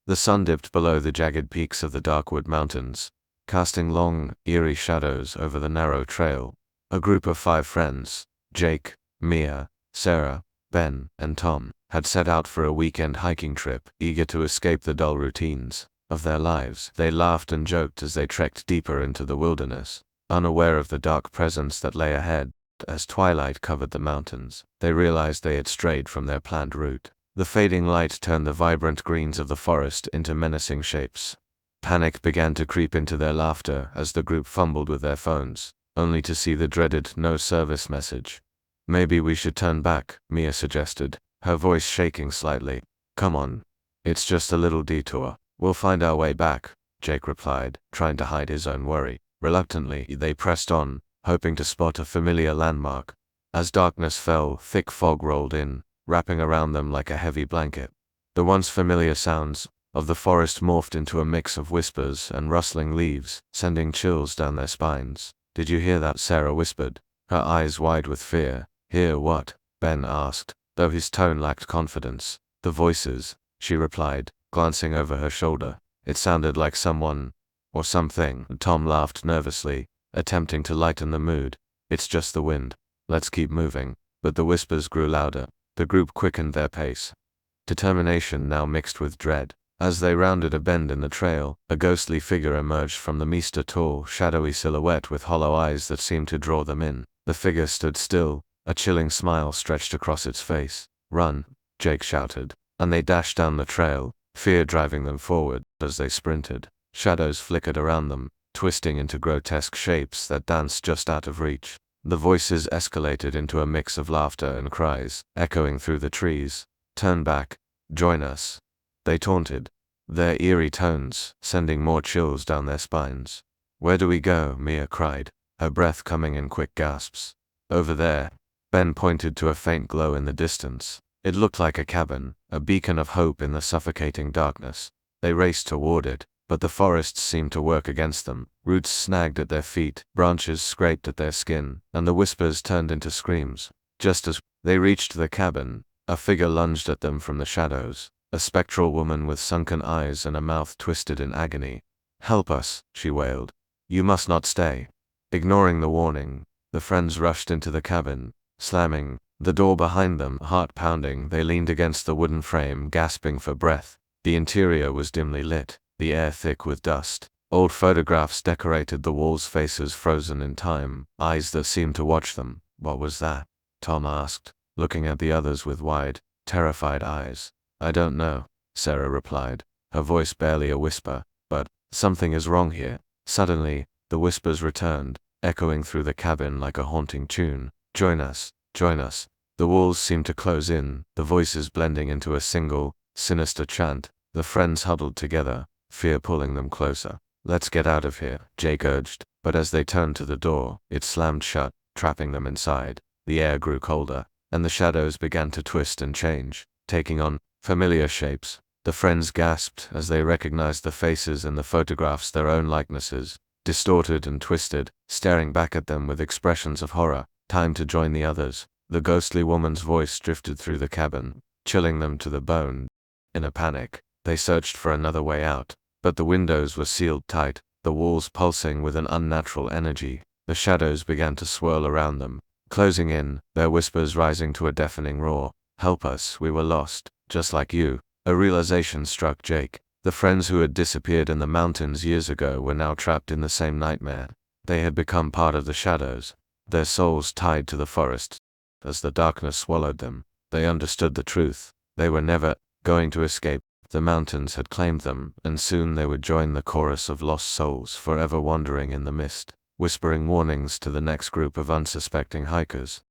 The sun dipped below the jagged peaks of the Darkwood Mountains, casting long, eerie shadows over the narrow trail. A group of 5 friends, Jake, Mia, Sarah, Ben, and Tom, had set out for a weekend hiking trip, eager to escape the dull routines of their lives. They laughed and joked as they trekked deeper into the wilderness, unaware of the dark presence that lay ahead. As twilight covered the mountains, they realized they had strayed from their planned route. The fading light turned the vibrant greens of the forest into menacing shapes. Panic began to creep into their laughter as the group fumbled with their phones, only to see the dreaded no service message. Maybe we should turn back, Mia suggested, her voice shaking slightly. Come on. It's just a little detour. We'll find our way back, Jake replied, trying to hide his own worry. Reluctantly, they pressed on, hoping to spot a familiar landmark. As darkness fell, thick fog rolled in, wrapping around them like a heavy blanket. The once familiar sounds of the forest morphed into a mix of whispers and rustling leaves, sending chills down their spines. Did you hear that? Sarah whispered, her eyes wide with fear. Hear what? Ben asked, though his tone lacked confidence. The voices, she replied, glancing over her shoulder. It sounded like someone, or something. Tom laughed nervously, attempting to lighten the mood. It's just the wind. Let's keep moving. But the whispers grew louder. The group quickened their pace, determination now mixed with dread. As they rounded a bend in the trail, a ghostly figure emerged from the mist, a tall, shadowy silhouette with hollow eyes that seemed to draw them in. The figure stood still, a chilling smile stretched across its face. Run, Jake shouted, and they dashed down the trail, fear driving them forward. As they sprinted, shadows flickered around them, twisting into grotesque shapes that danced just out of reach. The voices escalated into a mix of laughter and cries, echoing through the trees. Turn back. Join us, they taunted, their eerie tones sending more chills down their spines. Where do we go? Mia cried, her breath coming in quick gasps. Over there. Ben pointed to a faint glow in the distance. It looked like a cabin, a beacon of hope in the suffocating darkness. They raced toward it, but the forests seemed to work against them. Roots snagged at their feet, branches scraped at their skin, and the whispers turned into screams. Just as they reached the cabin, a figure lunged at them from the shadows, a spectral woman with sunken eyes and a mouth twisted in agony. Help us, she wailed. You must not stay. Ignoring the warning, the friends rushed into the cabin, slamming the door behind them. Heart pounding, they leaned against the wooden frame, gasping for breath. The interior was dimly lit, the air thick with dust. Old photographs decorated the walls, faces frozen in time, eyes that seemed to watch them. What was that? Tom asked, looking at the others with wide, terrified eyes. I don't know, Sarah replied, her voice barely a whisper, but something is wrong here. Suddenly, the whispers returned, echoing through the cabin like a haunting tune. Join us, join us. The walls seemed to close in, the voices blending into a single, sinister chant. The friends huddled together, fear pulling them closer. Let's get out of here, Jake urged, but as they turned to the door, it slammed shut, trapping them inside. The air grew colder, and the shadows began to twist and change, taking on familiar shapes. The friends gasped as they recognized the faces in the photographs, their own likenesses, distorted and twisted, staring back at them with expressions of horror. Time to join the others. The ghostly woman's voice drifted through the cabin, chilling them to the bone. In a panic, they searched for another way out, but the windows were sealed tight, the walls pulsing with an unnatural energy. The shadows began to swirl around them, closing in, their whispers rising to a deafening roar. Help us, we were lost, just like you. A realization struck Jake. The friends who had disappeared in the mountains years ago were now trapped in the same nightmare. They had become part of the shadows, their souls tied to the forest. As the darkness swallowed them, they understood the truth. They were never going to escape. The mountains had claimed them, and soon they would join the chorus of lost souls forever wandering in the mist, whispering warnings to the next group of unsuspecting hikers.